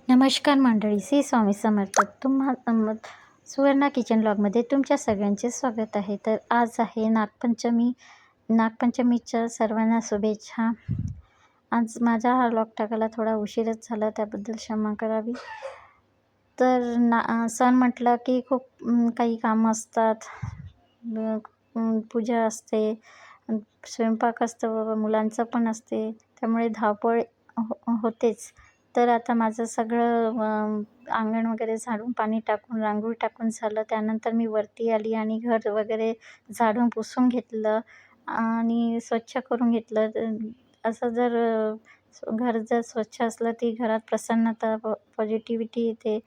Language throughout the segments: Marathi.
नमस्कार मंडळी, श्री स्वामी समर्थ. सुवर्णा किचन ब्लॉगमध्ये तुमच्या सगळ्यांचे स्वागत आहे. तर आज आहे नागपंचमी. नागपंचमीच्या सर्वांना शुभेच्छा. आज माझा हा ब्लॉग टाकायला थोडा उशीरच झाला, त्याबद्दल क्षमा करावी. तर सण म्हटलं की खूप काही कामं असतात. पूजा असते, स्वयंपाक असतं, मुलांचं पण असते, त्यामुळे धावपळ होतेच. तर आता माझं सगळं अंगण वगैरे झाडून, पाणी टाकून, रांगोळी टाकून झालं. त्यानंतर मी वरती आली आणि घर वगैरे झाडून पुसून घेतलं आणि स्वच्छ करून घेतलं. असं जर घर जर स्वच्छ असलं ती घरात प्रसन्नता, पॉझिटिव्हिटी येते.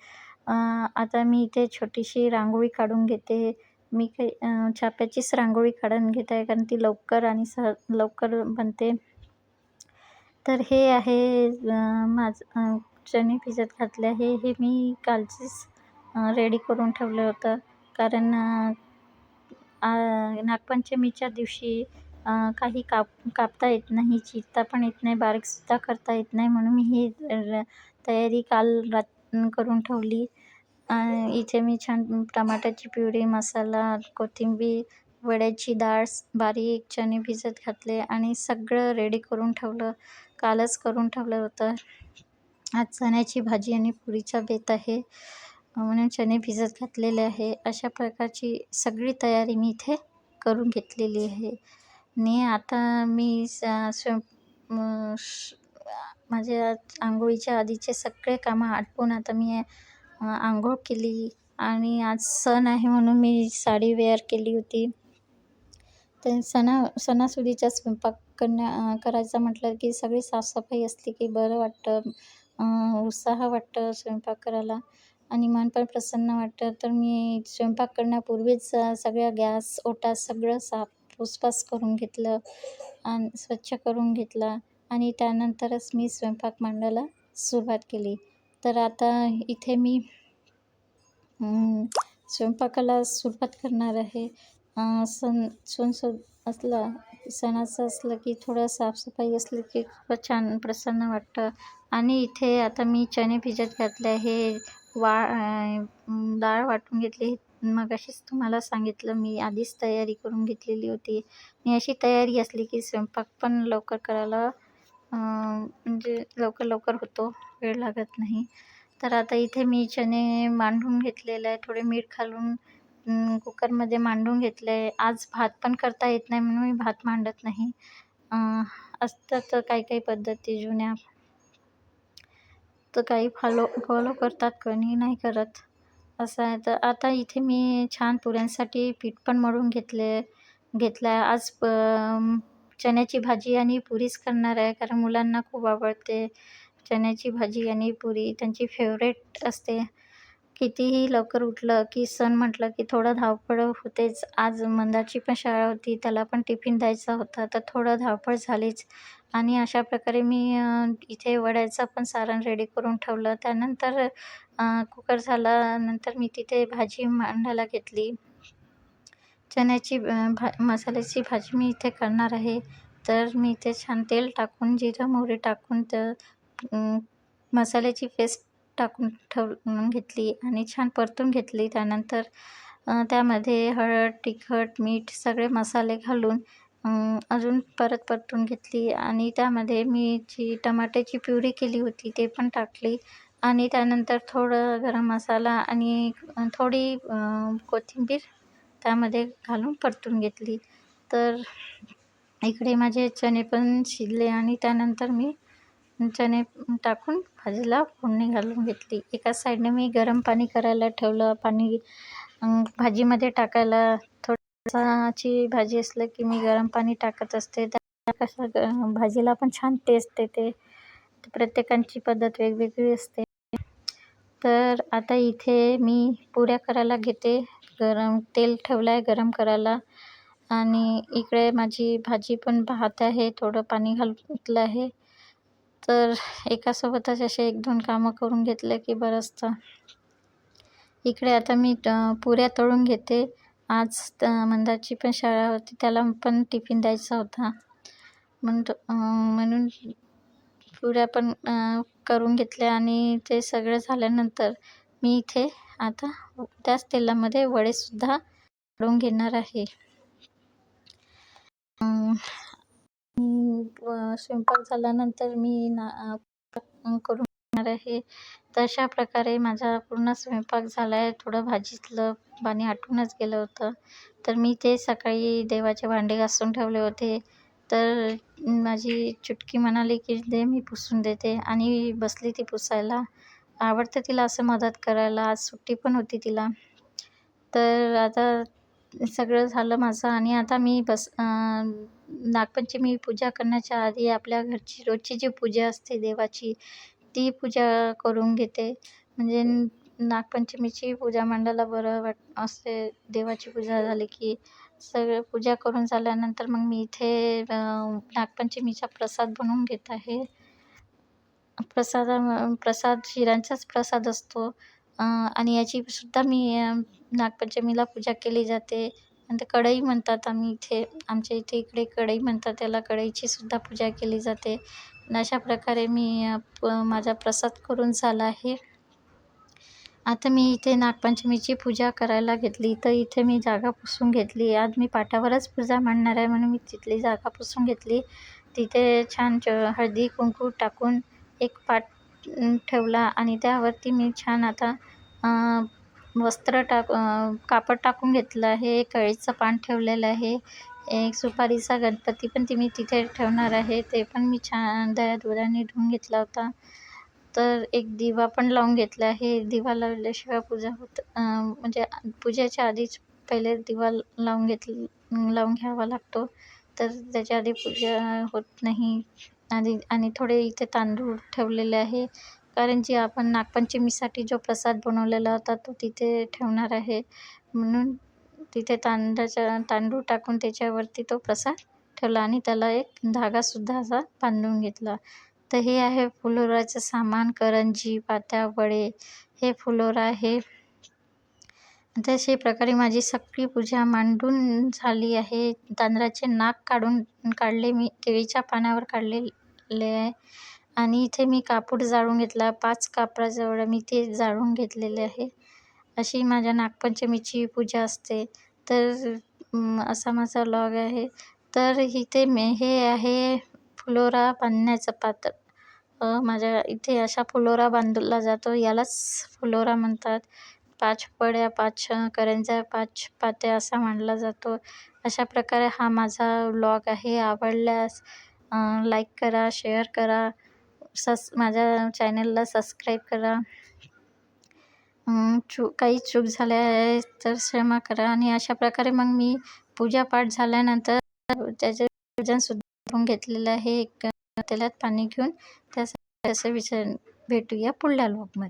आता मी इथे छोटीशी रांगोळी काढून घेते. मी काही चाफ्याचीच रांगोळी काढून घेत आहे, कारण ती लवकर आणि लवकर बनते. तर हे आहे माझं चणे भिजत घातले आहे. हे मी कालचीच रेडी करून ठेवलं होतं, कारण नागपंचमीच्या दिवशी काही कापता येत नाही, चिरता पण येत नाही, बारीकसुद्धा करता येत नाही. म्हणून मी ही तयारी काल करून ठेवली. इथे मी छान टमाट्याची प्युरी, मसाला, कोथिंबीर, वड्याची डाळ, बारीक चणे भिजत घातले आणि सगळं रेडी करून ठेवलं. कालच करून ठेवलं होतं. आज चण्याची भाजी आणि पुरीचा बेत आहे, म्हणून चणे भिजत घातलेले आहे. अशा प्रकारची सगळी तयारी मी इथे करून घेतलेली आहे. आणि आता मी माझ्या अंघोळीच्या आधीचे सगळे कामं आटपून आता मी अंघोळ केली. आणि आज सण आहे म्हणून मी साडी वेअर केली होती. तर सणासुदीचा स्वयंपाक करायचा म्हटलं की सगळी साफसफाई असली की बरं वाटतं, उत्साह वाटतं स्वयंपाक करायला आणि मन पण प्रसन्न वाटतं. तर मी स्वयंपाक करण्यापूर्वीच सगळ्या गॅस, ओटा सगळं पुसपास करून घेतलं आणि स्वच्छ करून घेतला आणि त्यानंतरच मी स्वयंपाक मांडायला सुरुवात केली. तर आता इथे मी स्वयंपाकाला सुरुवात करणार आहे. सणाचं असलं की थोडं साफसफाई असली की खूपच छान प्रसन्न वाटतं. आणि इथे आता मी चणे भिजत घातले आहे, डाळ वाटून घेतली. मगाशीच तुम्हाला सांगितलं, मी आधीच तयारी करून घेतलेली होती. आणि अशी तयारी असली की स्वयंपाक पण लवकर करायला म्हणजे लवकर होतो, वेळ लागत नाही. तर आता इथे मी चणे मांडून घेतलेले आहे, थोडे मीठ घालून कुकरमध्ये मांडून घेतले आहे. आज भात पण करता येत नाही म्हणून मी भात मांडत नाही. असतात काही पद्धती जुन्या, तर काही फॉलो करतात, कोणी नाही करत, असं आहे. तर आता इथे मी छान पुऱ्यांसाठी पीठ पण मळून घेतलं आहे. आज चण्याची भाजी आणि पुरीच करणार आहे, कारण मुलांना खूप आवडते चण्याची भाजी आणि पुरी, त्यांची फेवरेट असते. कितीही लवकर उठलं की सण म्हटलं की थोडं धावपळ होतेच. आज मंदाची पण शाळा होती, त्याला पण टिफिन द्यायचा होता, तर थोडं धावपळ झालीच. आणि अशा प्रकारे मी इथे वड्याचं पण सारण रेडी करून ठेवलं. त्यानंतर कुकर झाल्यानंतर मी तिथे भाजी मांडायला घेतली. चण्याची मसाल्याची भाजी मी इथे करणार आहे. तर मी इथे छान तेल टाकून, जिरं मोहरी टाकून मसाल्याची पेस्ट टाकून घेतली आणि छान परतून घेतली. त्यानंतर त्यामध्ये हळद, तिखट, मीठ सगळे मसाले घालून अजून परत परतून घेतली आणि त्यामध्ये मी जी टमाट्याची प्युरी केली होती ते पण टाकली आणि त्यानंतर थोडं गरम मसाला आणि थोडी कोथिंबीर त्यामध्ये घालून परतून घेतली. तर इकडे माझे चणे पण शिजले आणि त्यानंतर मी चणे टाकून भाजीला फोडणी घालून घेतली. एका साईडने मी गरम पाणी करायला ठेवलं. पाणी भाजीमध्ये टाकायला, थोडीशी भाजी असलं की मी गरम पाणी टाकत असते. त्या कसं भाजीला पण छान टेस्ट येते. प्रत्येकाची पद्धत वेगवेगळी असते. तर आता इथे मी पुऱ्या करायला घेते. गरम तेल ठेवलं आहे गरम करायला आणि इकडे माझी भाजी पण भात आहे, थोडं पाणी घातलं आहे. तर एकासोबतच असे 1-2 कामं करून घेतले की बरं असतं. इकडे आता मी पुऱ्या तळून घेते. आज मंदाची पण शाळा होती, त्याला पण टिफिन द्यायचा होता, म्हणून पुऱ्या पण करून घेतल्या आणि ते सगळं झाल्यानंतर मी इथे आता त्याच तेलामध्ये वडेसुद्धा तळून घेणार आहे. स्वयंपाक झाल्यानंतर मी करून घेणार आहे. तर अशा प्रकारे माझा पूर्ण स्वयंपाक झाला आहे. थोडं भाजीतलं पाणी आटूनच गेलं होतं. तर मी ते सकाळी देवाचे भांडे घासून ठेवले होते. तर माझी चुटकी म्हणाली की दे मी पुसून देते आणि बसली ती पुसायला. आवडतं तिला असं मदत करायला. आज सुट्टी पण होती तिला. तर आता सगळं झालं माझं आणि आता मी नागपंचमी पूजा करण्याच्या आधी आपल्या घरची रोजची जी पूजा असते देवाची, ती पूजा करून घेते. म्हणजे नागपंचमीची पूजा मांडायला बरं असते. देवाची पूजा झाली की सगळं पूजा करून झाल्यानंतर मग मी इथे नागपंचमीचा प्रसाद बनवून घेत आहे. प्रसाद शिऱ्यांचाच प्रसाद असतो. आणि याची सुद्धा मी नागपंचमीला पूजा केली जाते. नंतर कढई म्हणतात आमच्या इकडे कढई म्हणतात त्याला. कढईची सुद्धा पूजा केली जाते. अशा प्रकारे मी माझा प्रसाद करून झाला आहे. आता मी इथे नागपंचमीची पूजा करायला घेतली. तर इथे मी जागा पुसून घेतली. आज मी पाटावरच पूजा मांडणार आहे म्हणून मी तिथली जागा पुसून घेतली. तिथे छान हळदी कुंकू टाकून एक पाट ठेवला आणि त्यावरती मी छान आता कापड टाकून घेतलं आहे. कळीचं पान ठेवलेलं आहे. एक सुपारीचा गणपती पण मी तिथे ठेवणार आहे. ते पण मी छान दह्या-दुधाने धुवून घेतला होता. तर एक दिवा पण लावून घेतला आहे. दिवा लावल्याशिवाय पूजा म्हणजे पूजेच्या आधीच पहिले दिवा लावून घ्यावा लागतो. तर त्याच्या आधी पूजा होत नाही. आणि थोडे इथे तांदूळ ठेवलेले आहे. कारण जी आपण नागपंचमीसाठी जो प्रसाद बनवलेला होता तो तिथे ठेवणार आहे. म्हणून तिथे तांदूळ टाकून त्याच्यावरती तो प्रसाद ठेवला आणि त्याला एक धागासुद्धा असा बांधून घेतला. तर हे आहे फुलोराचं सामान. करंजी, पात्या, वडे हे फुलोरा आहे. तशा प्रकारे माझी सगळी पूजा मांडून झाली आहे. तांदळाचे नाग काढले मी केळीच्या पानावर काढलेले आहे. आणि इथे मी कापूर जाळून घेतला. 5 कापराजवळ मी ते जाळून घेतलेले आहे. अशी माझ्या नागपंचमीची पूजा असते. तर असा माझा व्लॉग आहे. तर इथे हे आहे फुलोरा बांधण्याचं पात्र. माझ्या इथे अशा फुलोरा बांधला जातो. यालाच फुलोरा म्हणतात. 5 पड्या, 5 करंज्या, 5 पात्या असा मांडला जातो. अशा प्रकारे हा माझा व्लॉग आहे. आवडल्यास लाईक करा, शेअर करा, माझ्या चॅनलला सबस्क्राईब करा. काही चूक झाल्या आहे तर क्षमा करा. आणि अशा प्रकारे मग मी पूजापाठ झाल्यानंतर त्याचे विसर्जनसुद्धा करून घेतलेलं आहे. तेलात पाणी घेऊन त्याचं विसर्जन. भेटूया पुढल्या व्लॉगमध्ये.